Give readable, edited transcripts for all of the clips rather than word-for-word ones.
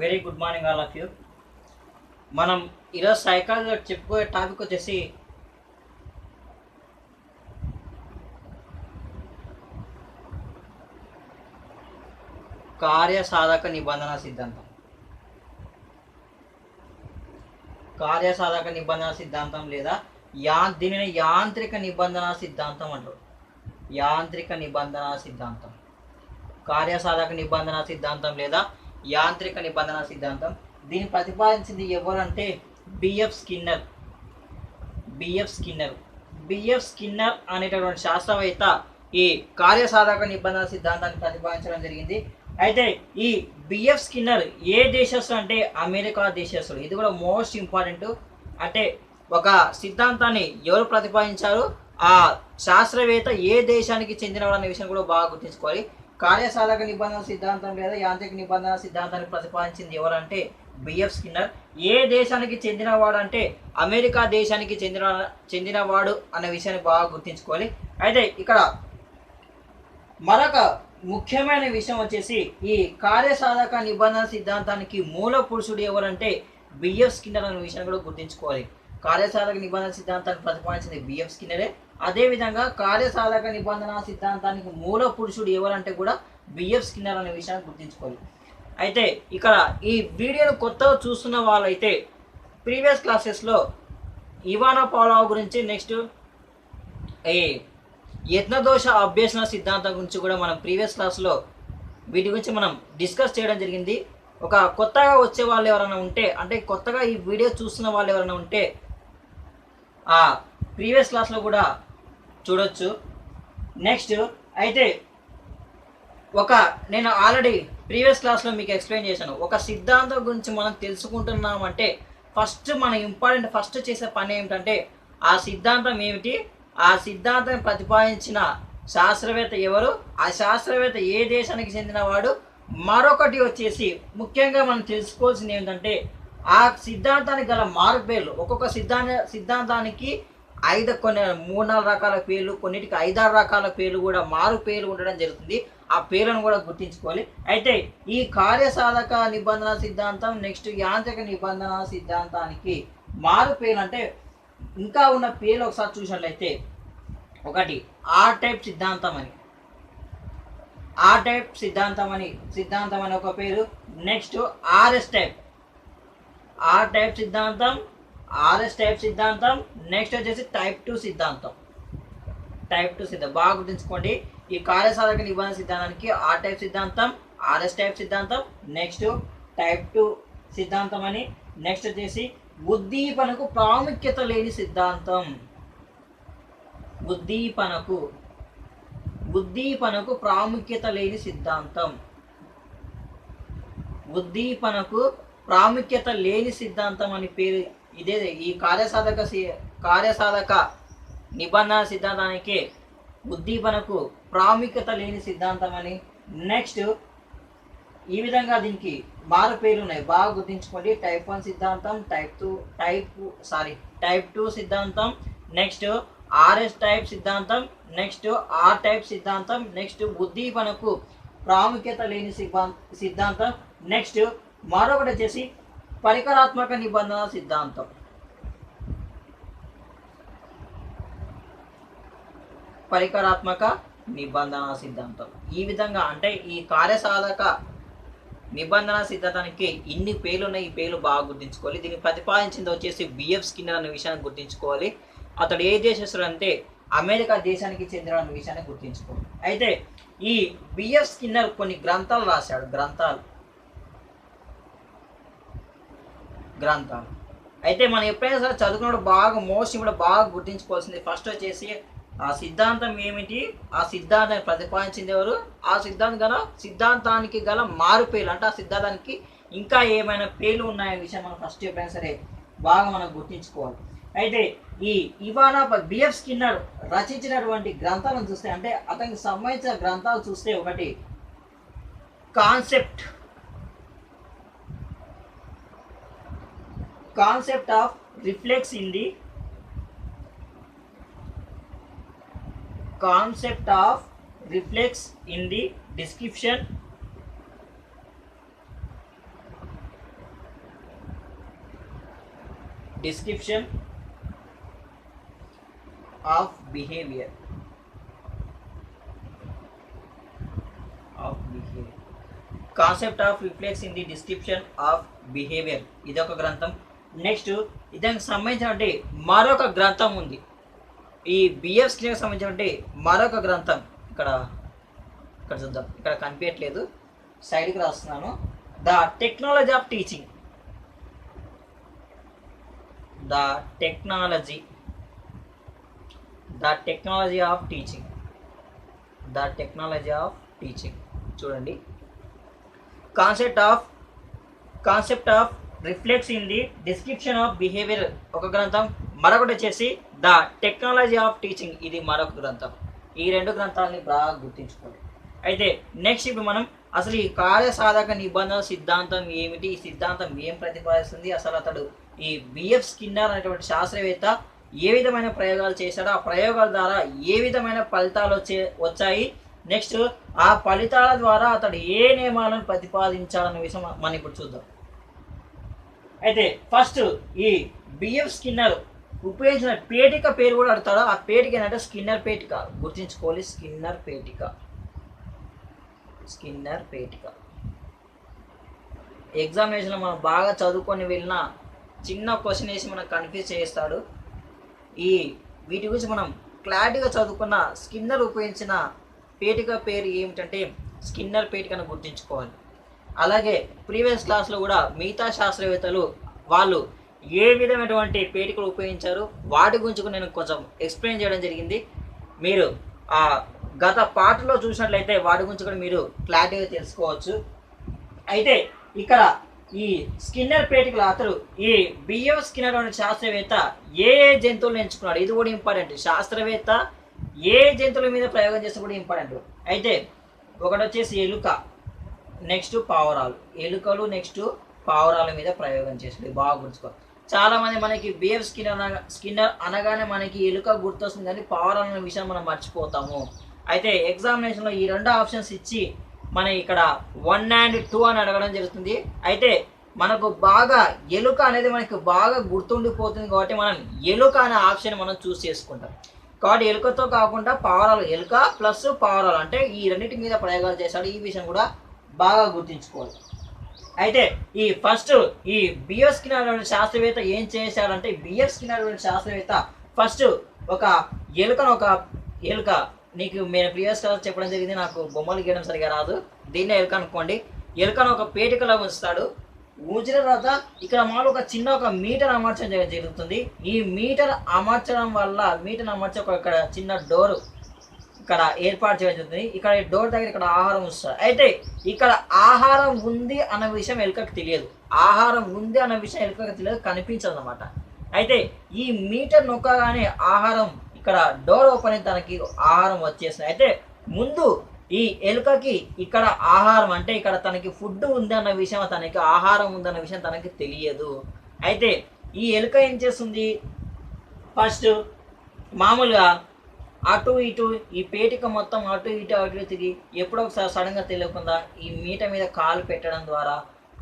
Very good morning all of you. మనం ఈరోజు సైకాలజీలో చెప్పుకోయే టాపిక్ వచ్చేసి కార్యసాధక నిబంధన సిద్ధాంతం. కార్యసాధక నిబంధన సిద్ధాంతం లేదా దీనిని యాంత్రిక నిబంధన సిద్ధాంతం అంటారు. యాంత్రిక నిబంధన సిద్ధాంతం, కార్యసాధక నిబంధన సిద్ధాంతం లేదా యాంత్రిక నిబంధన సిద్ధాంతం. దీన్ని ప్రతిపాదించింది ఎవరంటే బిఎఫ్ స్కిన్నర్. బిఎఫ్ స్కిన్నర్ అనేటటువంటి శాస్త్రవేత్త ఈ కార్యసాధక నిబంధన సిద్ధాంతాన్ని ప్రతిపాదించడం జరిగింది. అయితే ఈ బిఎఫ్ స్కిన్నర్ ఏ దేశస్థుడు అంటే అమెరికా దేశస్థుడు. ఇది కూడా మోస్ట్ ఇంపార్టెంట్. అంటే ఒక సిద్ధాంతాన్ని ఎవరు ప్రతిపాదించారు, ఆ శాస్త్రవేత్త ఏ దేశానికి చెందినవాడు అనే విషయం కూడా బాగా గుర్తుంచుకోవాలి. కార్యసాధక నిబంధన సిద్ధాంతం లేదా యాంత్రిక నిబంధన సిద్ధాంతాన్ని ప్రతిపాదించింది ఎవరంటే బిఎఫ్ స్కిన్నర్. ఏ దేశానికి చెందినవాడు అంటే అమెరికా దేశానికి చెందినవాడు అనే విషయాన్ని బాగా గుర్తుంచుకోవాలి. అయితే ఇక్కడ మరొక ముఖ్యమైన విషయం వచ్చేసి ఈ కార్యసాధక నిబంధన సిద్ధాంతానికి మూల పురుషుడు ఎవరంటే బిఎఫ్ స్కిన్నర్ అనే విషయాన్ని కూడా గుర్తుంచుకోవాలి. కార్యసాధక నిబంధన సిద్ధాంతాన్ని ప్రతిపాదించింది బిఎఫ్ స్కిన్నరే. అదేవిధంగా కార్యసాధక నిబంధన సిద్ధాంతానికి మూల పురుషుడు ఎవరంటే కూడా బిఎఫ్ స్కిన్నర్ అనే విషయాన్ని గుర్తుంచుకోవాలి. అయితే ఇక్కడ ఈ వీడియోను కొత్తగా చూస్తున్న వాళ్ళైతే ప్రీవియస్ క్లాసెస్లో ఇవానా పావ్లోవ్ గురించి, నెక్స్ట్ ఈ యత్నదోష అభ్యసన సిద్ధాంతం గురించి కూడా మనం ప్రీవియస్ క్లాస్లో వీటి గురించి మనం డిస్కస్ చేయడం జరిగింది. ఒక కొత్తగా వచ్చే వాళ్ళు ఎవరైనా ఉంటే, అంటే కొత్తగా ఈ వీడియో చూస్తున్న వాళ్ళు ఎవరైనా ఉంటే ఆ ప్రీవియస్ క్లాస్లో కూడా చూడొచ్చు. నెక్స్ట్ అయితే నేను ఆల్రెడీ ప్రీవియస్ క్లాస్లో మీకు ఎక్స్ప్లెయిన్ చేశాను. ఒక సిద్ధాంతం గురించి మనం తెలుసుకుంటున్నామంటే ఫస్ట్ చేసే పని ఏమిటంటే ఆ సిద్ధాంతం ఏమిటి, ఆ సిద్ధాంతం ప్రతిపాదించిన శాస్త్రవేత్త ఎవరు, ఆ శాస్త్రవేత్త ఏ దేశానికి చెందినవాడు, మరొకటి వచ్చేసి ముఖ్యంగా మనం తెలుసుకోవాల్సింది ఏంటంటే ఆ సిద్ధాంతానికి గల మారు పేర్లు. ఒక్కొక్క సిద్ధాంతానికి 3-4 రకాల పేర్లు, కొన్నిటికి 5-6 రకాల పేర్లు కూడా మారు పేర్లు ఉండడం జరుగుతుంది. ఆ పేర్లను కూడా గుర్తించుకోవాలి. అయితే ఈ కార్యసాధక నిబంధన సిద్ధాంతం, నెక్స్ట్ యాంత్రిక నిబంధన సిద్ధాంతానికి మారు పేర్లు అంటే ఇంకా ఉన్న పేర్లు ఒకసారి చూసినట్లయితే, ఒకటి ఆర్ టైప్ సిద్ధాంతం అని ఒక పేరు. నెక్స్ట్ ఆర్ఎస్ టైప్ సిద్ధాంతం. నెక్స్ట్ వచ్చేసి టైప్ 2 సిద్ధాంతం. బాగా గుర్తుంచుకోండి. ఈ కార్యసాధక నిబంధన సిద్ధాంతానికి ఆర్ టైప్ సిద్ధాంతం, ఆర్ఎస్ టైప్ సిద్ధాంతం, నెక్స్ట్ టైప్ 2 సిద్ధాంతం అని. నెక్స్ట్ వచ్చేసి ఉద్దీపనకు ప్రాముఖ్యత లేని సిద్ధాంతం. ఉద్దీపనకు ప్రాముఖ్యత లేని సిద్ధాంతం. ఉద్దీపనకు ప్రాముఖ్యత లేని సిద్ధాంతం అని పేరు. ఇదే ఈ కార్యసాధక నిబంధన సిద్ధాంతానికి ఉద్దీపనకు ప్రాముఖ్యత లేని సిద్ధాంతం అని. నెక్స్ట్ ఈ విధంగా దీనికి మారు పేర్లు ఉన్నాయి, బాగా గుర్తుంచుకోండి. టైప్ 1 సిద్ధాంతం, టైప్ 2 సిద్ధాంతం, నెక్స్ట్ ఆర్ఎస్ టైప్ సిద్ధాంతం, నెక్స్ట్ ఆర్ టైప్ సిద్ధాంతం, నెక్స్ట్ ఉద్దీపనకు ప్రాముఖ్యత లేని సిద్ధాంతం. నెక్స్ట్ మరొకటి వచ్చేసి పరికరాత్మక నిబంధన సిద్ధాంతం. ఈ విధంగా అంటే ఈ కార్యసాధక నిబంధన సిద్ధాంతానికి ఇన్ని పేర్లు ఉన్నాయి. ఈ పేర్లు బాగా గుర్తుంచుకోవాలి. దీన్ని ప్రతిపాదించింది వచ్చేసి బిఎఫ్ స్కిన్నర్ అనే విషయాన్ని గుర్తుంచుకోవాలి. అతడు ఏ దేశస్తుడు అంటే అమెరికా దేశానికి చెందిన అనే విషయాన్ని గుర్తుంచుకోవాలి. అయితే ఈ బిఎఫ్ స్కిన్నర్ కొన్ని గ్రంథాలు రాశాడు. గ్రంథాలు అయితే మనం ఎప్పుడైనా సరే చదువుకున్నప్పుడు బాగా గుర్తుంచుకోవాల్సింది ఫస్ట్ వచ్చేసి ఆ సిద్ధాంతం ఏమిటి, ఆ సిద్ధాంతాన్ని ప్రతిపాదించింది ఎవరు, ఆ సిద్ధాంతానికి గల మారు పేర్లు అంటే ఆ సిద్ధాంతానికి ఇంకా ఏమైనా పేర్లు ఉన్నాయనే విషయం మనం ఫస్ట్ ఎప్పుడైనా సరే బాగా మనం గుర్తుంచుకోవాలి. అయితే ఈ బిఎఫ్ స్కిన్నర్ రచించినటువంటి గ్రంథాలను చూస్తే, అంటే అతనికి సంబంధించిన గ్రంథాలు చూస్తే, ఒకటి concept of reflex in the description of behaviour concept of reflex in the description of behaviour, ఇదొక గ్రంథం. నెక్స్ట్ దానికి సంబంధించినటువంటి మరొక గ్రంథం ఉంది. ఈ బిఎఫ్ స్కిన్నర్కి సంబంధించినటువంటి మరొక గ్రంథం ఇక్కడ చూద్దాం, ఇక్కడ కనిపించట్లేదు, సైడ్కి రాస్తున్నాను. The technology of teaching, the technology of teaching, the technology of teaching. చూడండి, concept of reflex in the description of behaviour ఒక గ్రంథం, మరొకటి వచ్చేసి ద టెక్నాలజీ ఆఫ్ టీచింగ్, ఇది మరొక గ్రంథం. ఈ రెండు గ్రంథాలని బాగా గుర్తుంచుకోండి. అయితే నెక్స్ట్ ఇప్పుడు మనం అసలు ఈ కార్యసాధక నిబంధన సిద్ధాంతం ఏమిటి, ఈ సిద్ధాంతం ఏం ప్రతిపాదిస్తుంది, అసలు అతడు ఈ బిఎఫ్ స్కిన్నర్ అనేటువంటి శాస్త్రవేత్త ఏ విధమైన ప్రయోగాలు చేశాడో, ఆ ప్రయోగాల ద్వారా ఏ విధమైన ఫలితాలు వచ్చాయి, నెక్స్ట్ ఆ ఫలితాల ద్వారా అతడు ఏ నియమాలను ప్రతిపాదించాలనే విషయం మనం ఇప్పుడు చూద్దాం. అయితే ఫస్ట్ ఈ బిఎఫ్ స్కిన్నర్ ఉపయోగించిన పేటిక పేరు కూడా అడుగుతాడు. ఆ పేటిక ఏంటంటే స్కిన్నర్ పేటిక, గుర్తుంచుకోవాలి, స్కిన్నర్ పేటిక. ఎగ్జామినేషన్లో మనం బాగా చదువుకొని వెళ్ళిన చిన్న క్వశ్చన్ వేసి మనకు కన్ఫ్యూజ్ చేస్తాడు. వీటి గురించి మనం క్లారిటీగా చదువుకున్న స్కిన్నర్ ఉపయోగించిన పేటిక పేరు ఏమిటంటే స్కిన్నర్ పేటికను గుర్తుంచుకోవాలి. అలాగే ప్రీవియస్ క్లాస్లో కూడా మిగతా శాస్త్రవేత్తలు వాళ్ళు ఏ విధమైనటువంటి పేటికలు ఉపయోగించారు వాటి గురించి కూడా నేను కొంచెం ఎక్స్ప్లెయిన్ చేయడం జరిగింది. మీరు ఆ గత పాటలో చూసినట్లయితే వాటి గురించి కూడా మీరు క్లారిటీగా తెలుసుకోవచ్చు. అయితే ఇక్కడ ఈ స్కిన్నర్ పేటికల అతడు ఈ బిఎఫ్ స్కిన్నర్ అనే శాస్త్రవేత్త ఏ జంతువులను ఎంచుకున్నాడు, ఇది కూడా ఇంపార్టెంట్. శాస్త్రవేత్త ఏ జంతువుల మీద ప్రయోగం చేస్తే కూడా ఇంపార్టెంట్. అయితే ఒకటి వచ్చేసి ఎలుక, నెక్స్ట్ పావురాలు, ఎలుకలు నెక్స్ట్ పావురాల మీద ప్రయోగం చేసాడు, బాగా గుర్తుకో. చాలామంది మనకి బిఎఫ్ స్కిన్నర్ అనగానే మనకి ఎలుక గుర్తొస్తుంది, కానీ పావురాల విషయం మనం మర్చిపోతాము. అయితే ఎగ్జామినేషన్లో ఈ రెండు ఆప్షన్స్ ఇచ్చి మన ఇక్కడ 1 and 2 అని అడగడం జరుగుతుంది. అయితే మనకు బాగా ఎలుక అనేది మనకు బాగా గుర్తుండిపోతుంది కాబట్టి మనం ఎలుక అనే ఆప్షన్ మనం చూస్ చేసుకుంటాం. కాబట్టి ఎలుకతో కాకుండా పావురాలు, ఎలుక ప్లస్ పావురాలు అంటే ఈ రెండింటి మీద ప్రయోగాలు చేశాడు. ఈ విషయం కూడా బాగా గుర్తుంచుకోవాలి. అయితే ఈ ఫస్ట్ ఈ బిఎఫ్ స్కిన్నర్ అనే శాస్త్రవేత్త ఏం చేశాడంటే, బిఎఫ్ స్కిన్నర్ అనే శాస్త్రవేత్త ఫస్ట్ ఒక ఎలుక నీకు నేను ప్రీవియస్ క్లాస్ చెప్పడం జరిగింది, నాకు బొమ్మలు గీయడం సరిగా రాదు, దీన్నే ఎలుక అనుకోండి. ఎలుకను ఒక పేటికలో ఉంచుతాడు. ఉంచిన తర్వాత ఇక్కడ మామూలు ఒక మీటర్ అమర్చడం జరుగుతుంది. ఈ మీటర్ అమర్చడం వల్ల ఇక్కడ చిన్న డోరు ఇక్కడ ఏర్పాటు చేయడం జరుగుతుంది. ఇక్కడ డోర్ దగ్గర ఇక్కడ ఆహారం వస్తుంది. అయితే ఇక్కడ ఆహారం ఉంది అన్న విషయం ఎలుకకు తెలియదు, కనిపించదు అన్నమాట. అయితే ఈ మీటర్ నొక్కగానే ఆహారం ఇక్కడ డోర్ ఓపెన్ అయితే తనకి ఆహారం వచ్చేస్తుంది. అయితే ముందు ఈ ఎలుకకి ఇక్కడ ఆహారం అంటే ఇక్కడ తనకి ఫుడ్ ఉంది అన్న విషయం, తనకి ఆహారం ఉందన్న విషయం తనకి తెలియదు. అయితే ఈ ఎలుక ఏం చేస్తుంది, ఫస్ట్ మామూలుగా అటు ఇటు ఈ పేటిక మొత్తం అటు ఇటు తిరిగి ఎప్పుడో ఒకసారి సడన్గా తెలియకుండా ఈ మీట మీద కాలు పెట్టడం ద్వారా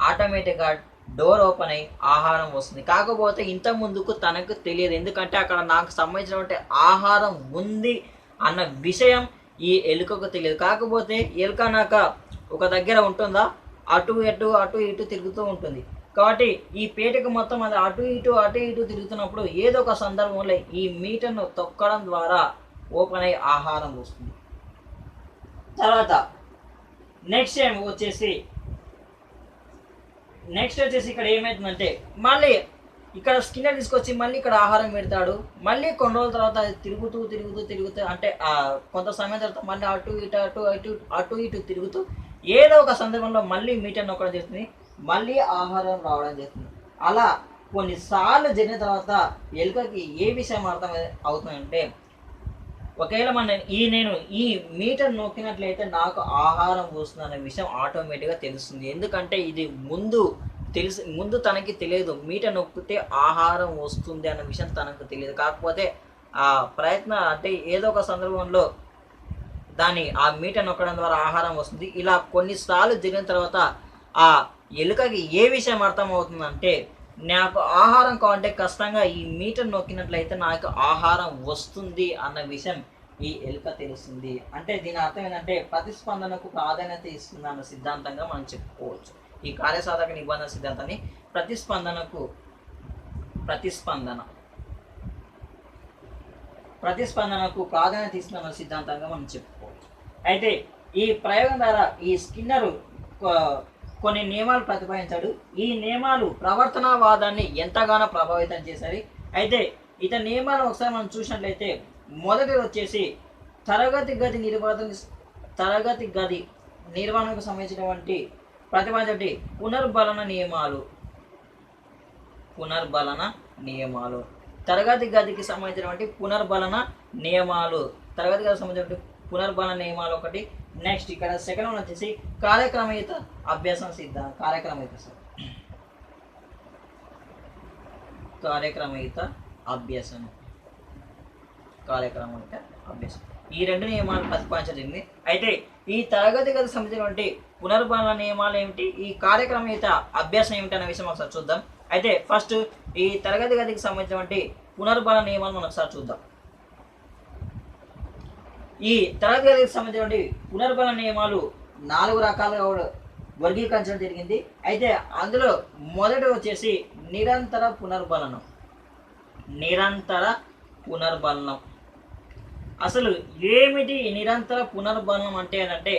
ఆటోమేటిక్గా డోర్ ఓపెన్ అయ్యి ఆహారం వస్తుంది. కాకపోతే ఇంత ముందుకు తనకు తెలియదు, ఎందుకంటే అక్కడ నాకు సంబంధించినటువంటి ఆహారం ఉంది అన్న విషయం ఈ ఎలుకకు తెలియదు. కాకపోతే ఎలుక నాక ఒక దగ్గర ఉంటుందా, అటు ఇటు తిరుగుతూ ఉంటుంది. కాబట్టి ఈ పేటిక మొత్తం అది అటు ఇటు తిరుగుతున్నప్పుడు ఏదో ఒక సందర్భంలో ఈ మీటర్ను తొక్కడం ద్వారా ఓపెన్ అయ్యి ఆహారం వస్తుంది. తర్వాత నెక్స్ట్ వచ్చేసి ఇక్కడ ఏమవుతుందంటే మళ్ళీ ఇక్కడ స్కిన్నర్ తీసుకొచ్చి మళ్ళీ ఇక్కడ ఆహారం పెడతాడు. మళ్ళీ కొన్ని రోజుల తర్వాత అది తిరుగుతూ అంటే కొంత సమయం తర్వాత మళ్ళీ అటు ఇటు తిరుగుతూ ఏదో ఒక సందర్భంలో మళ్ళీ మీటర్ నొక్కడం చేస్తుంది, మళ్ళీ ఆహారం రావడం చేస్తుంది. అలా కొన్నిసార్లు జరిగిన తర్వాత ఎలుకకి ఏ విషయం అర్థం అవుతుందంటే, ఒకవేళ నేను ఈ మీటర్ నొక్కినట్లయితే నాకు ఆహారం వస్తుంది అనే విషయం ఆటోమేటిక్గా తెలుస్తుంది. ఎందుకంటే ఇది ముందు తనకి తెలియదు, మీటర్ నొక్కితే ఆహారం వస్తుంది అన్న విషయం తనకు తెలియదు. కాకపోతే ఆ ప్రయత్నం అంటే ఏదో ఒక సందర్భంలో ఆ మీటర్ నొక్కడం ద్వారా ఆహారం వస్తుంది. ఇలా కొన్నిసార్లు జరిగిన తర్వాత ఆ ఎలుకకి ఏ విషయం అర్థం అవుతుందంటే, నాకు ఆహారం కావాలంటే ఖచ్చితంగా ఈ మీటర్ నొక్కినట్లయితే నాకు ఆహారం వస్తుంది అన్న విషయం ఈ ఎలుక తెలుస్తుంది. అంటే దీని అర్థం ఏంటంటే ప్రతిస్పందనకు ప్రాధాన్యత ఇస్తుంది అన్న సిద్ధాంతంగా మనం చెప్పుకోవచ్చు. ఈ కార్యసాధక నిబంధన సిద్ధాంతాన్ని ప్రతిస్పందనకు ప్రాధాన్యత ఇస్తున్న సిద్ధాంతంగా మనం చెప్పుకోవచ్చు. అయితే ఈ ప్రయోగం ద్వారా ఈ స్కిన్నరు కొన్ని నియమాలు ప్రతిపాదించాడు. ఈ నియమాలు ప్రవర్తనవాదాన్ని ఎంతగానో ప్రభావితం చేశాయి. అయితే ఇతని నియమాలు ఒకసారి మనం చూసినట్లయితే మొదటిది వచ్చేసి తరగతి గది నిర్వహణకు సంబంధించినటువంటి ప్రతిపాదించే పునర్బలన నియమాలు తరగతి గదికి సంబంధించినటువంటి పునర్బలన నియమాలు ఒకటి. నెక్స్ట్ ఇక్కడ సెకండ్ వన్ వచ్చేసి కార్యక్రమయుత అభ్యాసం ఈ రెండు నియమాలు ప్రతిపాదించబడింది. అయితే ఈ తరగతి గది సంబంధించినటువంటి పునర్బలన నియమాలు ఏమిటి, ఈ కార్యక్రమయుత అభ్యాసం ఏమిటి అనే విషయం ఒకసారి చూద్దాం. అయితే ఫస్ట్ ఈ తరగతి గదికి సంబంధించినటువంటి పునర్బలన నియమాలు మనం ఒకసారి చూద్దాం. ఈ తరగతి గదికి సంబంధించినటువంటి పునర్బలన నియమాలు 4 రకాలుగా వర్గీకరించడం జరిగింది. అయితే అందులో మొదటి వచ్చేసి నిరంతర పునర్బలనం. అసలు ఏమిటి నిరంతర పునర్బలనం అంటే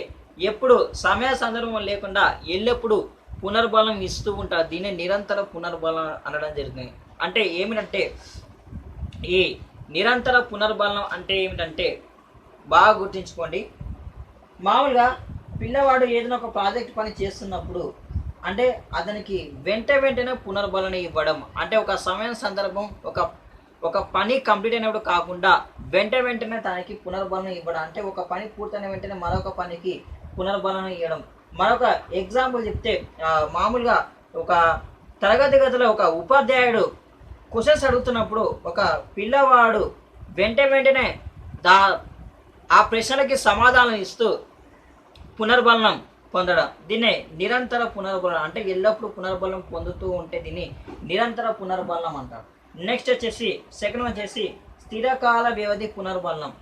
ఎప్పుడు సమయ సందర్భం లేకుండా ఎల్లప్పుడూ పునర్బలం ఇస్తూ ఉంటారు. దీన్ని నిరంతర పునర్బలం అనడం జరుగుతుంది. అంటే ఏమిటంటే ఈ నిరంతర పునర్బలం అంటే ఏమిటంటే బాగా గుర్తుంచుకోండి. మామూలుగా పిల్లవాడు ఏదైనా ఒక ప్రాజెక్ట్ పని చేస్తున్నప్పుడు అంటే అతనికి వెంటనే పునర్బలన ఇవ్వడం, అంటే ఒక సమయం సందర్భం ఒక పని కంప్లీట్ అయినప్పుడు కాకుండా వెంటనే తనకి పునర్బలన ఇవ్వడం, అంటే ఒక పని పూర్తయిన వెంటనే మరొక పనికి పునర్బలన ఇవ్వడం. మరొక ఎగ్జాంపుల్ చెప్తే మామూలుగా ఒక తరగతి గదిలో ఒక ఉపాధ్యాయుడు క్వశ్చన్స్ అడుగుతున్నప్పుడు ఒక పిల్లవాడు వెంటనే ఆ ప్రశ్నలకి సమాధానం ఇస్తూ పునర్బలనం పొందడం, దీన్నే నిరంతర పునర్బలనం. అంటే ఎల్లప్పుడూ పునర్బలం పొందుతూ ఉంటే దీన్ని నిరంతర పునర్బలనం అంటారు. నెక్స్ట్ వచ్చేసి సెకండ్ వచ్చేసి స్థిరకాల వ్యవధి పునర్బలనం.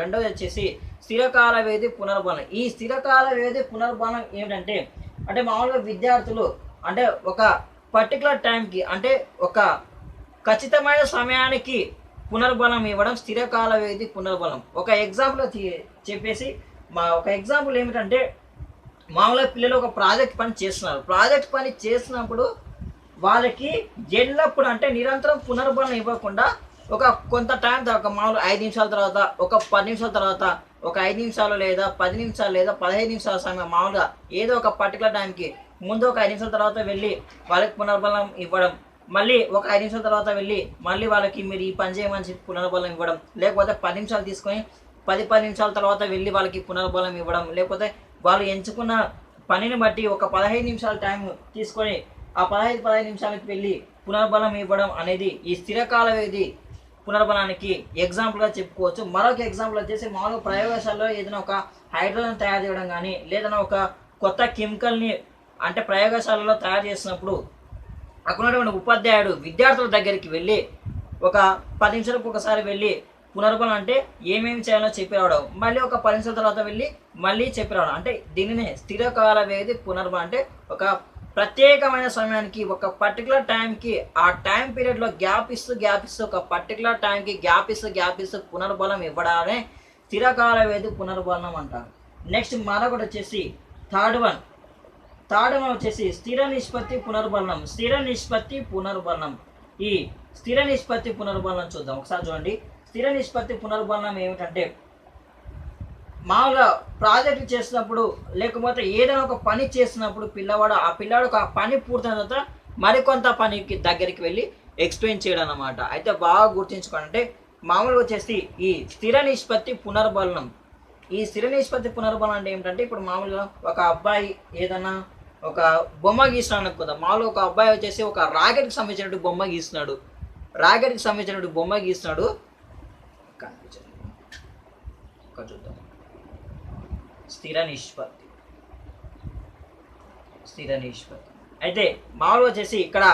రెండోది వచ్చేసి స్థిరకాల వ్యవధి పునర్బలనం. ఈ స్థిరకాల వ్యవధి పునర్బలనం ఏమిటంటే అంటే మామూలుగా విద్యార్థులు అంటే ఒక పర్టికులర్ టైంకి అంటే ఒక ఖచ్చితమైన సమయానికి పునర్బలం ఇవ్వడం స్థిరకాల వ్యవధి పునర్బలం. ఒక ఎగ్జాంపుల్ చెప్పేసి ఒక ఎగ్జాంపుల్ ఏమిటంటే మామూలుగా పిల్లలు ఒక ప్రాజెక్ట్ పని చేస్తున్నారు. ప్రాజెక్ట్ పని చేసినప్పుడు వాళ్ళకి ఎల్లప్పుడు అంటే నిరంతరం పునర్బలం ఇవ్వకుండా ఒక కొంత టైం తర్వాత మామూలు 5 నిమిషాల తర్వాత, ఒక 10 నిమిషాల తర్వాత, ఒక 5 నిమిషాలు లేదా 10 నిమిషాలు లేదా 15 నిమిషాల సమయం మామూలుగా ఏదో ఒక పర్టికులర్ టైంకి ముందు ఒక 5 నిమిషాల తర్వాత వెళ్ళి వాళ్ళకి పునర్బలం ఇవ్వడం, మళ్ళీ ఒక 5 నిమిషాల తర్వాత వెళ్ళి మళ్ళీ వాళ్ళకి మీరు ఈ పని చేయమని చెప్పి పునర్బలం ఇవ్వడం, లేకపోతే 10 నిమిషాలు తీసుకొని 10 నిమిషాల తర్వాత వెళ్ళి వాళ్ళకి పునర్బలం ఇవ్వడం, లేకపోతే వాళ్ళు ఎంచుకున్న పనిని బట్టి ఒక 15 నిమిషాల టైం తీసుకొని ఆ 15 నిమిషాలకు వెళ్ళి పునర్బలం ఇవ్వడం అనేది ఈ స్థిరకాల వ్యవధి పునర్బలానికి ఎగ్జాంపుల్గా చెప్పుకోవచ్చు. మరొక ఎగ్జాంపుల్ వచ్చేసి మామూలుగా ప్రయోగశాలలో ఏదైనా ఒక హైడ్రోజన్ తయారు చేయడం కానీ లేదన్నా ఒక కొత్త కెమికల్ని అంటే ప్రయోగశాలలో తయారు చేసినప్పుడు అక్కడ ఉన్నటువంటి ఉపాధ్యాయుడు విద్యార్థుల దగ్గరికి వెళ్ళి ఒక 10 నిమిషాలకు ఒకసారి వెళ్ళి పునర్బలం అంటే ఏమేమి చేయాలో చెప్పి రావడం, మళ్ళీ ఒక 10 నిమిషాల తర్వాత వెళ్ళి మళ్ళీ చెప్పి రావడం, అంటే దీనినే స్థిరకాల వ్యవధి పునర్బలం. అంటే ఒక ప్రత్యేకమైన సమయానికి ఒక పర్టికులర్ టైంకి ఆ టైం పీరియడ్లో గ్యాప్ ఇస్తూ ఒక పర్టికులర్ టైంకి గ్యాప్ ఇస్తూ పునర్బలం ఇవ్వడానే స్థిరకాల వ్యవధి పునర్బలం అంటారు. నెక్స్ట్ మరొకటి వచ్చేసి థర్డ్ వన్ వచ్చేసి స్థిర నిష్పత్తి పునర్బలం. ఈ స్థిర నిష్పత్తి పునర్బలం చూద్దాం. ఒకసారి చూడండి. స్థిర నిష్పత్తి పునర్బలం ఏమిటంటే మామూలుగా ప్రాజెక్ట్ చేసినప్పుడు లేకపోతే ఏదైనా ఒక పని చేసినప్పుడు పిల్లవాడు ఆ పని పూర్తయిన తర్వాత మరికొంత పనికి దగ్గరికి వెళ్ళి ఎక్స్ప్లెయిన్ చేయడం అన్నమాట. అయితే బాగా గుర్తుంచుకోండి. అంటే మామూలుగా వచ్చేసి ఈ స్థిర నిష్పత్తి పునర్బలం అంటే ఏమిటంటే ఇప్పుడు మామూలుగా ఒక అబ్బాయి ఏదైనా ఒక బొమ్మ గీస్తున్నాడు అనుకుందాం. మామూలుగా ఒక అబ్బాయి వచ్చేసి ఒక రాకెట్కి సంబంధించినట్టు బొమ్మ గీస్తున్నాడు. చూద్దాం. స్థిర నిష్పత్తి స్థిర నిష్పత్తి. అయితే మామూలుగా వచ్చేసి ఇక్కడ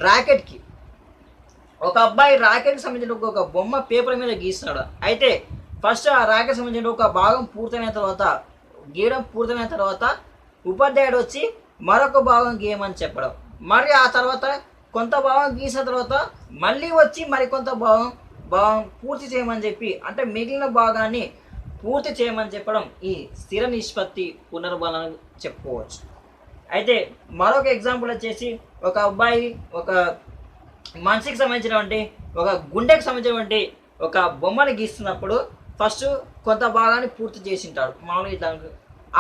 ర్యాకెట్కి ఒక అబ్బాయి ర్యాకెట్కి సంబంధించిన ఒక బొమ్మ పేపర్ మీద గీస్తున్నాడు. అయితే ఫస్ట్ ఆ ర్యాకెట్ సంబంధించిన ఒక భాగం పూర్తయిన తర్వాత, గీయడం పూర్తయిన తర్వాత ఉపాధ్యాయుడు వచ్చి మరొక భాగం గీయమని చెప్పడం, మరి ఆ తర్వాత కొంత భాగం గీసిన తర్వాత మళ్ళీ వచ్చి మరికొంత భాగం పూర్తి చేయమని చెప్పి, అంటే మిగిలిన భాగాన్ని పూర్తి చేయమని చెప్పడం ఈ స్థిర నిష్పత్తి పునర్బలం చెప్పుకోవచ్చు. అయితే మరొక ఎగ్జాంపుల్ వచ్చేసి ఒక అబ్బాయి ఒక మనిషికి సంబంధించినటువంటి ఒక గుండెకి సంబంధించినటువంటి ఒక బొమ్మను గీస్తున్నప్పుడు ఫస్ట్ కొంత భాగాన్ని పూర్తి చేసి ఉంటాడు మామూలుగా ఇట్లా.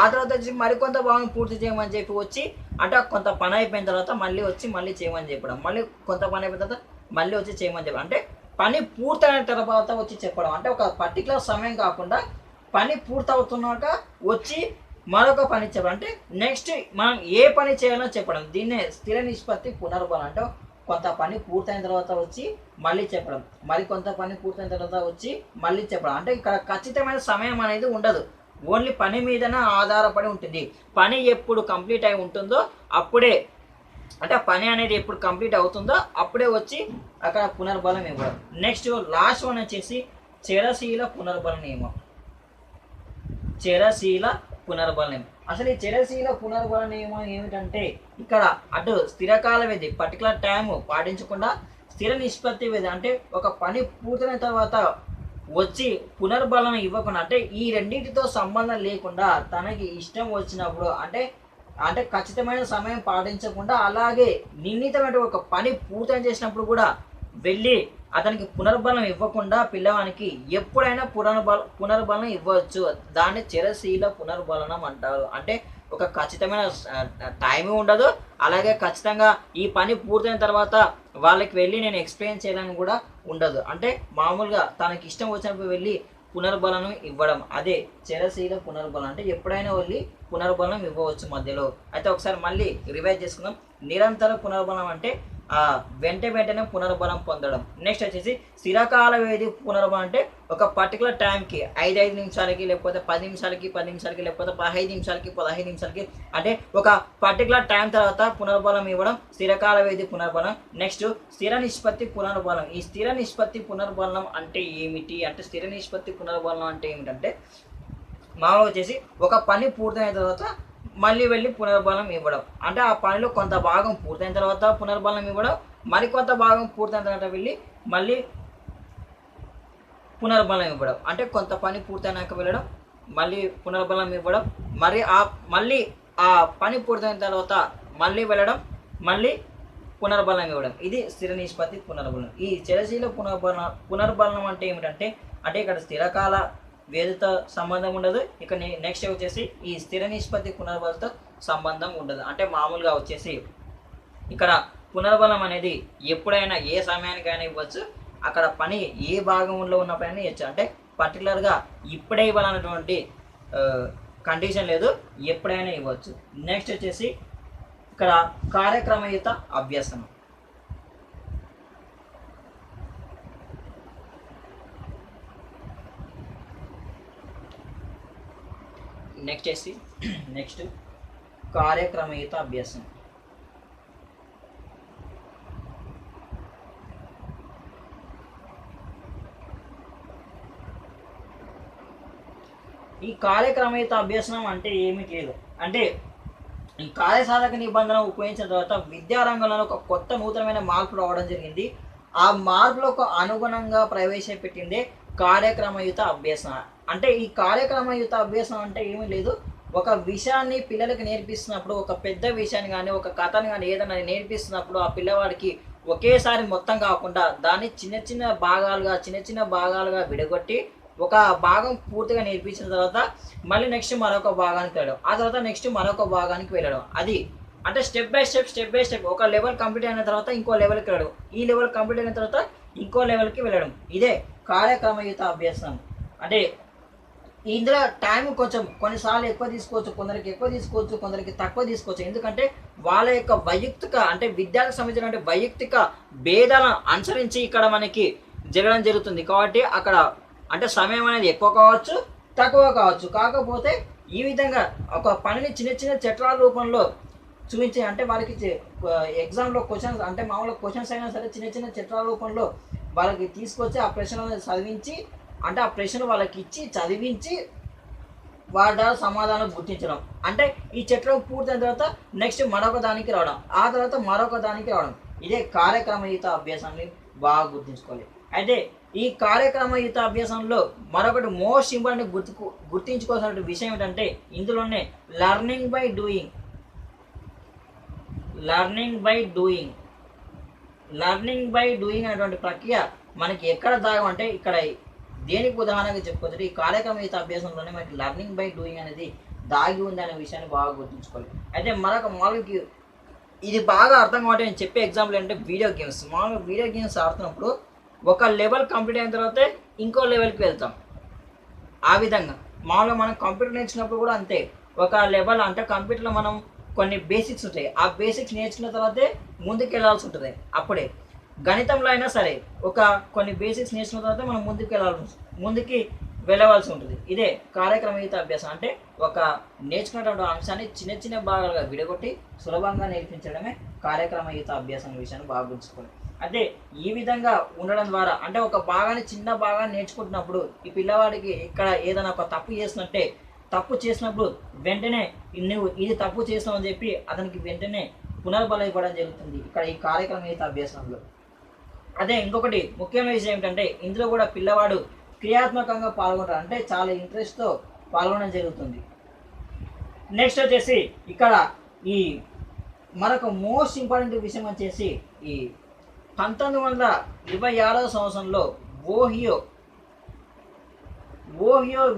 ఆ తర్వాత వచ్చి మరికొంత భాగం పూర్తి చేయమని చెప్పి వచ్చి, అంటే కొంత పని అయిపోయిన తర్వాత మళ్ళీ వచ్చి మళ్ళీ చేయమని చెప్పడం, మళ్ళీ కొంత పని అయిపోయిన తర్వాత మళ్ళీ వచ్చి చేయమని చెప్పడం, అంటే పని పూర్తయిన తర్వాత వచ్చి చెప్పడం. అంటే ఒక పర్టికులర్ సమయం కాకుండా పని పూర్తవుతున్నాక వచ్చి మరొక పని చెప్పడం, అంటే నెక్స్ట్ మనం ఏ పని చేయాలో చెప్పడం. దీన్నే స్థిర నిష్పత్తి పునర్బలం. అంటే కొంత పని పూర్తయిన తర్వాత వచ్చి మళ్ళీ చెప్పడం, మరి కొంత పని పూర్తయిన తర్వాత వచ్చి మళ్ళీ చెప్పడం. అంటే ఇక్కడ ఖచ్చితమైన సమయం అనేది ఉండదు, ఓన్లీ పని మీదనే ఆధారపడి ఉంటుంది. పని ఎప్పుడు కంప్లీట్ అయి ఉంటుందో అప్పుడే, అంటే పని అనేది ఎప్పుడు కంప్లీట్ అవుతుందో అప్పుడే వచ్చి అక్కడ పునర్బలం ఇవ్వడం. నెక్స్ట్ లాస్ట్ వన్ వచ్చేసి చరశీల పునర్బల నియమం. చరశీల పునర్బల నియమం. అసలు ఈ చరశీల పునర్బల నియమం ఏమిటంటే, ఇక్కడ అటు స్థిరకాల వ్యవధి పర్టికులర్ టైం పాటించకుండా స్థిర నిష్పత్తి వ్యవధి, అంటే ఒక పని పూర్తయిన తర్వాత వచ్చి పునర్బలం ఇవ్వకుండా, అంటే ఈ రెండింటితో సంబంధం లేకుండా తనకి ఇష్టం వచ్చినప్పుడు, అంటే ఖచ్చితమైన సమయం పాటించకుండా అలాగే నిర్ణీతమైన ఒక పని పూర్తి చేసినప్పుడు కూడా వెళ్ళి అతనికి పునర్బలం ఇవ్వకుండా పిల్లవానికి ఎప్పుడైనా పునర్బలం ఇవ్వచ్చు. దాన్ని చరశీల పునర్బలనం అంటారు. అంటే ఒక ఖచ్చితమైన టైం ఉండదు, అలాగే ఖచ్చితంగా ఈ పని పూర్తయిన తర్వాత వాళ్ళకి వెళ్ళి నేను ఎక్స్ప్లెయిన్ చేయాలని కూడా ఉండదు. అంటే మామూలుగా తనకి ఇష్టం వచ్చినప్పుడు వెళ్ళి పునర్బలం ఇవ్వడం, అదే చరశీల పునర్బలం. అంటే ఎప్పుడైనా వెళ్ళి పునర్బలం ఇవ్వవచ్చు మధ్యలో. అయితే ఒకసారి మళ్ళీ రివైజ్ చేసుకుందాం. నిరంతర పునర్బలం అంటే వెంటనే పునర్బలం పొందడం. నెక్స్ట్ వచ్చేసి స్థిరకాల వ్యవధి పునర్బలం, అంటే ఒక పర్టికులర్ టైంకి 5 నిమిషాలకి, లేకపోతే 10 నిమిషాలకి, లేకపోతే 15 నిమిషాలకి, అంటే ఒక పర్టికులర్ టైం తర్వాత పునర్బలం ఇవ్వడం స్థిరకాల వ్యవధి పునర్బలం. నెక్స్ట్ స్థిర నిష్పత్తి పునర్బలం. ఈ స్థిర నిష్పత్తి పునర్బలం అంటే ఏమిటి అంటే, స్థిర నిష్పత్తి పునర్బలం అంటే ఏమిటంటే మామూలుగా వచ్చేసి ఒక పని పూర్తయిన తర్వాత మళ్ళీ వెళ్ళి పునర్బలం ఇవ్వడం, అంటే ఆ పనిలో కొంత భాగం పూర్తయిన తర్వాత పునర్బలం ఇవ్వడం, మరికొంత భాగం పూర్తయిన తర్వాత వెళ్ళి మళ్ళీ పునర్బలం ఇవ్వడం, అంటే కొంత పని పూర్తయినాక వెళ్ళడం మళ్ళీ పునర్బలం ఇవ్వడం, మళ్ళీ ఆ పని పూర్తయిన తర్వాత మళ్ళీ వెళ్ళడం, మళ్ళీ పునర్బలం ఇవ్వడం. ఇది స్థిర నిష్పత్తి పునర్బలం. ఈ చరశీల పునర్బలం అంటే ఏమిటంటే, అంటే ఇక్కడ స్థిరకాల వ్యవధితో సంబంధం ఉండదు. ఇక నెక్స్ట్ వచ్చేసి ఈ స్థిర నిష్పత్తి పునర్బలంతో సంబంధం ఉండదు. అంటే మామూలుగా వచ్చేసి ఇక్కడ పునర్బలం అనేది ఎప్పుడైనా ఏ సమయానికైనా ఇవ్వచ్చు, అక్కడ పని ఏ భాగంలో ఉన్నప్పుడైనా ఇవ్వచ్చు. అంటే పర్టికులర్గా ఇప్పుడే ఇవ్వాలన్నటువంటి కండిషన్ లేదు, ఎప్పుడైనా ఇవ్వచ్చు. నెక్స్ట్ వచ్చేసి ఇక్కడ కార్యక్రమయుత అభ్యసనం. నెక్స్ట్ కార్యక్రమయుత అభ్యాసం. ఈ కార్యక్రమయుత అభ్యసనం అంటే ఏమీ లేదు, అంటే ఈ కార్యసాధక నిబంధన ఉపయోగించిన తర్వాత విద్యారంగంలో ఒక కొత్త నూతనమైన మార్పు రావడం జరిగింది. ఆ మార్పులకు అనుగుణంగా ప్రవేశపెట్టిందే కార్యక్రమయుత అభ్యసనం. అంటే ఈ కార్యక్రమయుత అభ్యాసం అంటే ఏమీ లేదు, ఒక విషయాన్ని పిల్లలకి నేర్పిస్తున్నప్పుడు, ఒక పెద్ద విషయాన్ని కానీ ఒక కథను కానీ ఏదైనా నేర్పిస్తున్నప్పుడు ఆ పిల్లవాడికి ఒకేసారి మొత్తం కాకుండా దాన్ని చిన్న చిన్న భాగాలుగా విడగొట్టి ఒక భాగం పూర్తిగా నేర్పించిన తర్వాత మళ్ళీ నెక్స్ట్ మరొక భాగానికి వెళ్ళడం, ఆ తర్వాత నెక్స్ట్ మరొక భాగానికి వెళ్ళడం. అది అంటే స్టెప్ బై స్టెప్ ఒక లెవెల్ కంప్లీట్ అయిన తర్వాత ఇంకో లెవెల్కి వెళ్ళడం, ఈ లెవెల్ కంప్లీట్ అయిన తర్వాత ఇంకో లెవెల్కి వెళ్ళడం. ఇదే కార్యక్రమయుత అభ్యాసం. అంటే ఇందులో టైం కొంచెం కొన్నిసార్లు ఎక్కువ తీసుకోవచ్చు, కొందరికి ఎక్కువ తీసుకోవచ్చు, కొందరికి తక్కువ తీసుకోవచ్చు. ఎందుకంటే వాళ్ళ యొక్క వైయక్తిక, అంటే విద్యార్థికి సంబంధించిన వైయక్తిక భేదాలను అనుసరించి ఇక్కడ మనకి జరగడం జరుగుతుంది. కాబట్టి అక్కడ అంటే సమయం అనేది ఎక్కువ కావచ్చు, తక్కువ కావచ్చు. కాకపోతే ఈ విధంగా ఒక పనిని చిన్న చట్రాల రూపంలో చూపించే అంటే వాళ్ళకి ఎగ్జామ్లో క్వశ్చన్స్ అంటే మామూలుగా క్వశ్చన్స్ అయినా సరే చిన్న చిన్న చిత్రాల రూపంలో వాళ్ళకి తీసుకొచ్చి ఆ ప్రశ్నలను చదివించి అంటే ఆ ప్రశ్నలు వాళ్ళకి ఇచ్చి చదివించి వాటి ద్వారా సమాధానం గుర్తించడం. అంటే ఈ చిత్రం పూర్తయిన తర్వాత నెక్స్ట్ మరొక దానికి రావడం, ఆ తర్వాత మరొక దానికి రావడం. ఇదే కార్యక్రమయుత అభ్యాసాన్ని బాగా గుర్తుంచుకోవాలి. అయితే ఈ కార్యక్రమయుత అభ్యాసంలో మరొకటి మోస్ట్ ఇంపార్టెంట్ గుర్తించుకోవాల్సిన విషయం ఏంటంటే ఇందులోనే లర్నింగ్ బై డూయింగ్ అనేటువంటి ప్రక్రియ మనకి ఎక్కడ దాగమంటే ఇక్కడ దేనికి ఉదాహరణగా చెప్పుకోవచ్చు, ఈ కార్యక్రమయుత అభ్యాసంలోనే మనకి లర్నింగ్ బై డూయింగ్ అనేది దాగి ఉంది అనే విషయాన్ని బాగా గుర్తుంచుకోవాలి. అయితే మరొక మామూలుకి ఇది బాగా అర్థం కావాలంటే నేను చెప్పే ఎగ్జాంపుల్ ఏంటంటే వీడియో గేమ్స్. మామూలుగా వీడియో గేమ్స్ ఆడుతున్నప్పుడు ఒక లెవెల్ కంప్లీట్ అయిన తర్వాత ఇంకో లెవెల్కి వెళ్తాం. ఆ విధంగా మామూలుగా మనం కంప్యూటర్ నేర్చుకున్నప్పుడు కూడా అంతే, ఒక లెవెల్ అంటే కంప్యూటర్లో మనం కొన్ని బేసిక్స్ ఉంటాయి, ఆ బేసిక్స్ నేర్చుకున్న తర్వాతే ముందుకు వెళ్ళాల్సి ఉంటుంది. అప్పుడే గణితంలో అయినా సరే ఒక కొన్ని బేసిక్స్ నేర్చుకున్న తర్వాత మనం ముందుకి వెళ్ళవలసి ఉంటుంది. ఇదే కార్యక్రమయుత అభ్యాసం అంటే ఒక నేర్చుకున్నటువంటి అంశాన్ని చిన్న చిన్న భాగాలుగా విడగొట్టి సులభంగా నేర్పించడమే కార్యక్రమయుత అభ్యాసం విషయాన్ని బాగా గుర్తుంచుకోవాలి. అంటే ఈ విధంగా ఉండడం ద్వారా అంటే ఒక భాగాన్ని చిన్న భాగాన్ని నేర్చుకుంటున్నప్పుడు ఈ పిల్లవాడికి ఇక్కడ ఏదైనా ఒక తప్పు చేసినప్పుడు వెంటనే నువ్వు ఇది తప్పు చేసినావు అని చెప్పి అతనికి వెంటనే పునర్బలం ఇవ్వడం జరుగుతుంది ఇక్కడ ఈ కార్యక్రమయుత అభ్యాసంలో. అదే ఇంకొకటి ముఖ్యమైన విషయం ఏంటంటే ఇందులో కూడా పిల్లవాడు క్రియాత్మకంగా పాల్గొంటాడు, అంటే చాలా ఇంట్రెస్ట్తో పాల్గొనడం జరుగుతుంది. నెక్స్ట్ వచ్చేసి ఇక్కడ ఈ మనకు మోస్ట్ ఇంపార్టెంట్ విషయం వచ్చేసి ఈ 1926వ సంవత్సరంలో ఓహియో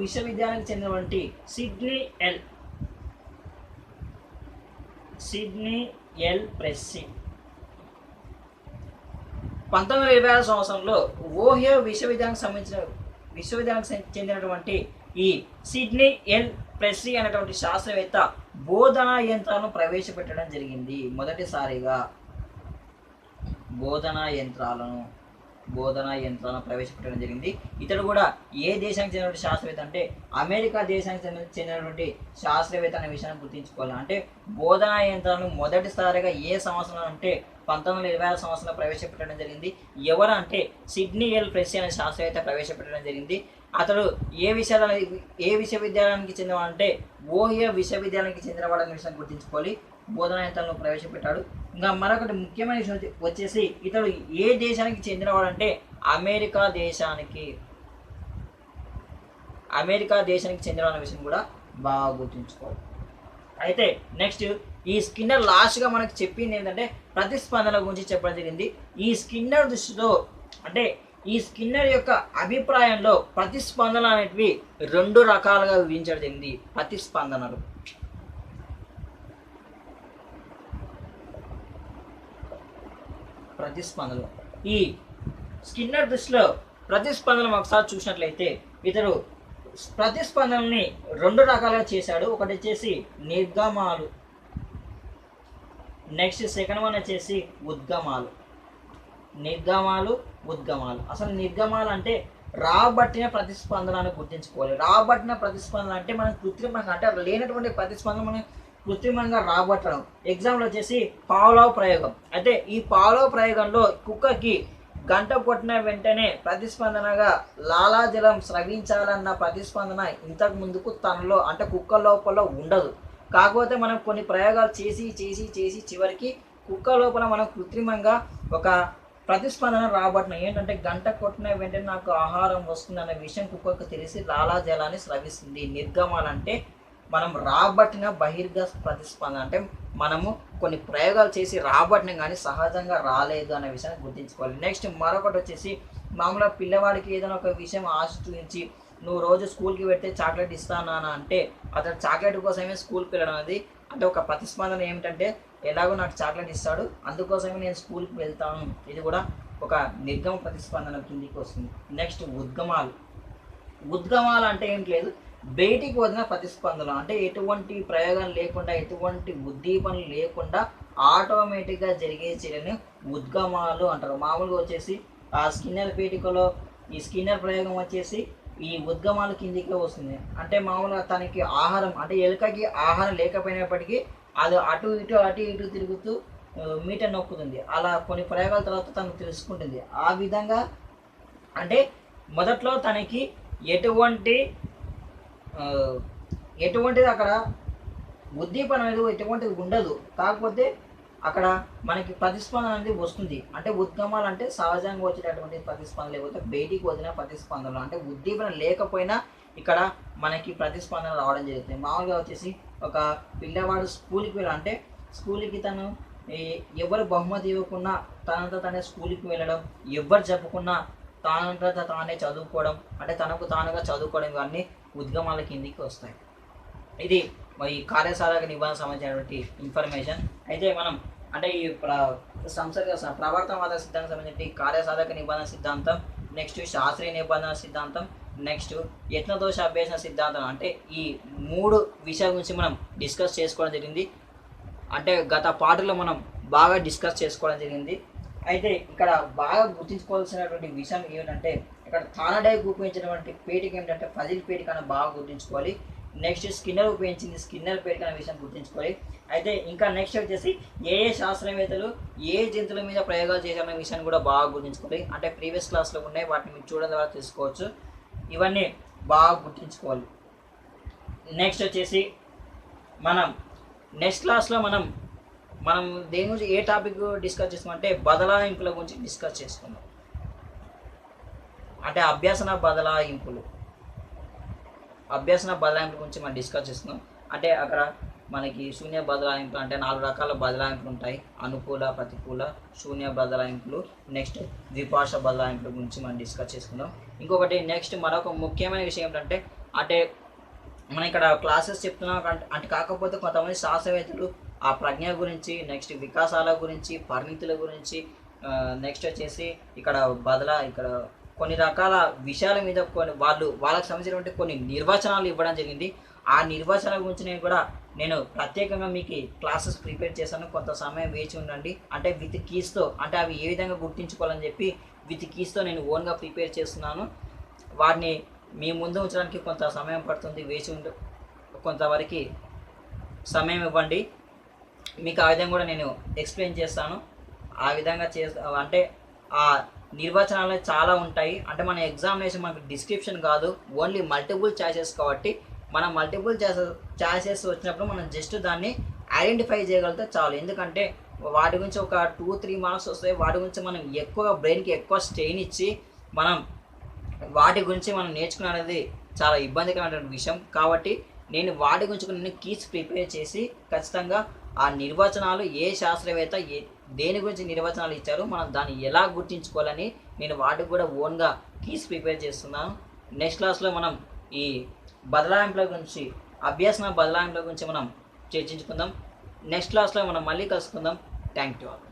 విశ్వవిద్యాలయానికి చెందినటువంటి సిడ్నీ ఎల్ ప్రెస్సీ 1926 సంవత్సరంలో ఓహియో విశ్వవిద్యాలయానికి చెందినటువంటి ఈ సిడ్నీ ఎల్ ప్రెస్సీ అనేటువంటి శాస్త్రవేత్త బోధనా యంత్రాలను ప్రవేశపెట్టడం జరిగింది. మొదటిసారిగా బోధనా యంత్రాలను ప్రవేశపెట్టడం జరిగింది. ఇతడు కూడా ఏ దేశానికి చెందినటువంటి శాస్త్రవేత్త అంటే అమెరికా దేశానికి చెందినటువంటి శాస్త్రవేత్త అనే విషయాన్ని గుర్తుంచుకోవాలి. అంటే బోధనా యంత్రాలను మొదటిసారిగా ఏ సంవత్సరం అంటే 1926 సంవత్సరంలో ప్రవేశపెట్టడం జరిగింది. ఎవరు అంటే సిడ్నీ ఎల్ ప్రెస్సీ అనే శాస్త్రవేత్త ప్రవేశపెట్టడం జరిగింది. అతడు ఏ విశ్వవిద్యాలయానికి చెందినవాడంటే ఓహియో విశ్వవిద్యాలయానికి చెందినవాడు అనే విషయాన్ని గుర్తుంచుకోవాలి. బోధనా యంత్రాలను ప్రవేశపెట్టాడు. ఇంకా మరొకటి ముఖ్యమైన విషయం వచ్చేసి ఇతడు ఏ దేశానికి చెందినవాడంటే అమెరికా దేశానికి చెందినవాడు అనే విషయం కూడా బాగా గుర్తుంచుకోవాలి. అయితే నెక్స్ట్ ఈ స్కిన్నర్ లాస్ట్గా మనకు చెప్పింది ఏంటంటే ప్రతిస్పందన గురించి చెప్పడం జరిగింది. ఈ స్కిన్నర్ దృష్టిలో అంటే ఈ స్కిన్నర్ యొక్క అభిప్రాయంలో ప్రతిస్పందన అనేటివి 2 రకాలుగా విభజించడం జరిగింది. ప్రతిస్పందనలు ఈ స్కిన్నర్ దృష్టిలో ప్రతిస్పందన ఒకసారి చూసినట్లయితే ఇతడు ప్రతిస్పందనని 2 రకాలుగా చేశాడు. ఒకటి వచ్చేసి నిర్గమాలు, నెక్స్ట్ సెకండ్ వన్ వచ్చేసి ఉద్గమాలు. అసలు నిర్గమాలు అంటే రాబట్టిన ప్రతిస్పందనను గుర్తించుకోవాలి. రాబట్టిన ప్రతిస్పందన అంటే మనం కృత్రిమంగా అంటే లేనటువంటి ప్రతిస్పందన మనం కృత్రిమంగా రాబట్టడం. ఎగ్జాంపుల్ వచ్చేసి పావ్లోవ్ ప్రయోగం. అయితే ఈ పావ్లోవ్ ప్రయోగంలో కుక్కకి గంట కొట్టిన వెంటనే ప్రతిస్పందనగా లాలాజలం స్రవించాలన్న ప్రతిస్పందన ఇంతకు ముందుకు తనలో అంటే కుక్క లోపల ఉండదు. కాకపోతే మనం కొన్ని ప్రయోగాలు చేసి చివరికి కుక్క లోపల మనం కృత్రిమంగా ఒక ప్రతిస్పందన రాబట్టిన ఏంటంటే గంట కొట్టిన వెంటనే నాకు ఆహారం వస్తుంది అనే విషయం కుక్కకు తెలిసి లాలాజలాన్ని స్రవిస్తుంది. నిర్గమాలంటే మనం రాబట్టిన బహిర్గ ప్రతిస్పందన, అంటే మనము కొన్ని ప్రయోగాలు చేసి రాబట్టిన కానీ సహజంగా రాలేదు అనే విషయాన్ని గుర్తుంచుకోవాలి. నెక్స్ట్ మరొకటి వచ్చేసి మామూలుగా పిల్లవాడికి ఏదైనా ఒక విషయం ఆశ చూపించి నువ్వు రోజు స్కూల్కి పెడితే చాక్లెట్ ఇస్తానా అంటే అతను చాక్లెట్ కోసమే స్కూల్కి వెళ్ళడం అనేది అంటే ఒక ప్రతిస్పందన ఏమిటంటే ఎలాగో నాకు చాక్లెట్ ఇస్తాడు అందుకోసమే నేను స్కూల్కి వెళ్తాను. ఇది కూడా ఒక నిర్గమ ప్రతిస్పందన కిందికి వస్తుంది. నెక్స్ట్ ఉద్గమాలు అంటే ఏంటి లేదు, బయటికి వదిలిన ప్రతిస్పందన అంటే ఎటువంటి ప్రయోగం లేకుండా ఎటువంటి ఉద్దీపన లేకుండా ఆటోమేటిక్గా జరిగే చర్యని ఉద్గమాలు అంటారు. మామూలుగా వచ్చేసి ఆ స్కిన్నర్ పీఠికలో ఈ స్కిన్నర్ ప్రయోగం వచ్చేసి ఈ ఉద్గమాల కిందికే వస్తుంది. అంటే మామూలుగా తనకి ఆహారం అంటే ఎలుకకి ఆహారం లేకపోయినప్పటికీ అది అటు ఇటు తిరుగుతూ మీటర్ నొక్కుతుంది. అలా కొన్ని ప్రయోగాల తర్వాత తను తెలుసుకుంటుంది. ఆ విధంగా అంటే మొదట్లో తనకి ఎటువంటి ఎటువంటిది అక్కడ ఉద్దీపన అనేది ఎటువంటిది ఉండదు. కాకపోతే అక్కడ మనకి ప్రతిస్పందన అనేది వస్తుంది. అంటే ఉద్గమాలు అంటే సహజంగా వచ్చేటటువంటి ప్రతిస్పందన, లేకపోతే బయటికి వదిలిన ప్రతిస్పందనలు. అంటే ఉద్దీపన లేకపోయినా ఇక్కడ మనకి ప్రతిస్పందన రావడం జరుగుతుంది. మామూలుగా వచ్చేసి ఒక పిల్లవాడు స్కూల్కి అంటే స్కూల్కి తను ఎవరు బహుమతి ఇవ్వకున్నా తనంతా తనే స్కూల్కి వెళ్ళడం, ఎవరు చెప్పుకున్నా తానంతా తానే చదువుకోవడం, అంటే తనకు తానుగా చదువుకోవడం, ఇవన్నీ ఉద్గమాల కిందికి వస్తాయి. ఇది ఈ కార్యసాధక నిబంధన సంబంధించినటువంటి ఇన్ఫర్మేషన్. అయితే మనం అంటే ఈ ప్రవర్తనవాద సిద్ధాంతం సంబంధించి కార్యసాధక నిబంధన సిద్ధాంతం, నెక్స్ట్ శాస్త్రీయ నిబంధన సిద్ధాంతం, నెక్స్ట్ యత్నదోష అభ్యాస సిద్ధాంతం, అంటే ఈ 3 విషయాల గురించి మనం డిస్కస్ చేసుకోవడం జరిగింది. అంటే గత పాటలో మనం బాగా డిస్కస్ చేసుకోవడం జరిగింది. అయితే ఇక్కడ బాగా గుర్తుంచుకోవాల్సినటువంటి విషయం ఏమిటంటే, ఇక్కడ థానడైక్ ఉపయోగించినటువంటి పేటిక ఏమిటంటే ఫజిల్ పేటిక అని బాగా గుర్తుంచుకోవాలి. నెక్స్ట్ స్కిన్నర్ ఉపయోగించింది స్కిన్నర్ పేటిక అనే విషయం గుర్తుంచుకోవాలి. అయితే ఇంకా నెక్స్ట్ వచ్చేసి ఏ శాస్త్రవేత్తలు ఏ జంతువుల మీద ప్రయోగాలు చేశారనే విషయాన్ని కూడా బాగా గుర్తుంచుకోవాలి. అంటే ప్రీవియస్ క్లాస్లో ఉన్నాయి, వాటిని మీరు చూడడం ద్వారా తెలుసుకోవచ్చు. ఇవన్నీ బాగా గుర్తుంచుకోవాలి. నెక్స్ట్ వచ్చేసి మనం నెక్స్ట్ క్లాస్లో మనం దేని గురించి ఏ టాపిక్ డిస్కస్ చేస్తామంటే బదలాయింపుల గురించి డిస్కస్ చేసుకుందాం. అంటే అభ్యసన బదలాయింపుల గురించి మనం డిస్కస్ చేస్తున్నాం. అంటే అక్కడ మనకి శూన్య బదలాయింపులు అంటే 4 రకాల బదలాయింపులు ఉంటాయి. అనుకూల, ప్రతికూల, శూన్య బదలాయింపులు, నెక్స్ట్ ద్విపార్ష బదలాయింపుల గురించి మనం డిస్కస్ చేసుకుందాం. ఇంకొకటి నెక్స్ట్ మరొక ముఖ్యమైన విషయం ఏంటంటే, అంటే మనం ఇక్కడ క్లాసెస్ చెప్తున్నాం అంటే కాకపోతే కొంతమంది శాస్త్రవేత్తలు ఆ ప్రజ్ఞ గురించి, నెక్స్ట్ వికాసాల గురించి, పరిమితుల గురించి, నెక్స్ట్ వచ్చేసి ఇక్కడ ఇక్కడ కొన్ని రకాల విషయాల మీద వాళ్ళకి సంబంధించినటువంటి కొన్ని నిర్వచనాలు ఇవ్వడం జరిగింది. ఆ నిర్వచనాల గురించి నేను ప్రత్యేకంగా మీకు క్లాసెస్ ప్రిపేర్ చేశాను. కొంత సమయం వేచి ఉండండి. అంటే విత్ కీస్తో, అంటే అవి ఏ విధంగా గుర్తించుకోవాలని చెప్పి విత్ కీస్తో నేను ఓన్గా ప్రిపేర్ చేస్తున్నాను. వాటిని మీ ముందు ఉంచడానికి కొంత సమయం పడుతుంది. కొంతవరకు సమయం ఇవ్వండి. మీకు ఆ విధంగా కూడా నేను ఎక్స్ప్లెయిన్ చేస్తాను. ఆ విధంగా అంటే ఆ నిర్వచనాలు చాలా ఉంటాయి. అంటే మన ఎగ్జామినేషన్ మనకు డిస్క్రిప్షన్ కాదు, ఓన్లీ మల్టిపుల్ ఛాయిసెస్. కాబట్టి మనం మల్టిపుల్ ఛాయిసెస్ వచ్చినప్పుడు మనం జస్ట్ దాన్ని ఐడెంటిఫై చేయగలిగితే చాలు. ఎందుకంటే వాటి గురించి ఒక 2-3 మార్క్స్ వస్తాయి. వాటి గురించి మనం ఎక్కువ బ్రెయిన్కి ఎక్కువ స్ట్రెయిన్ ఇచ్చి మనం వాటి గురించి మనం నేర్చుకునే అనేది చాలా ఇబ్బందికరమైన విషయం. కాబట్టి నేను వాటి గురించి నేను కీస్ ప్రిపేర్ చేసి ఖచ్చితంగా ఆ నిర్వచనాలు ఏ శాస్త్రవేత్త దేని గురించి నిర్వచనాలు ఇచ్చారో మనం దాన్ని ఎలా గుర్తించుకోవాలని నేను వాటికి కూడా ఓన్గా కీస్ ప్రిపేర్ చేస్తున్నాను. నెక్స్ట్ క్లాస్లో మనం ఈ బదలాయింపుల గురించి, అభ్యసన బదలాయింపుల గురించి మనం చర్చించుకుందాం. నెక్స్ట్ క్లాస్లో మనం మళ్ళీ కలుసుకుందాం. Thank you all.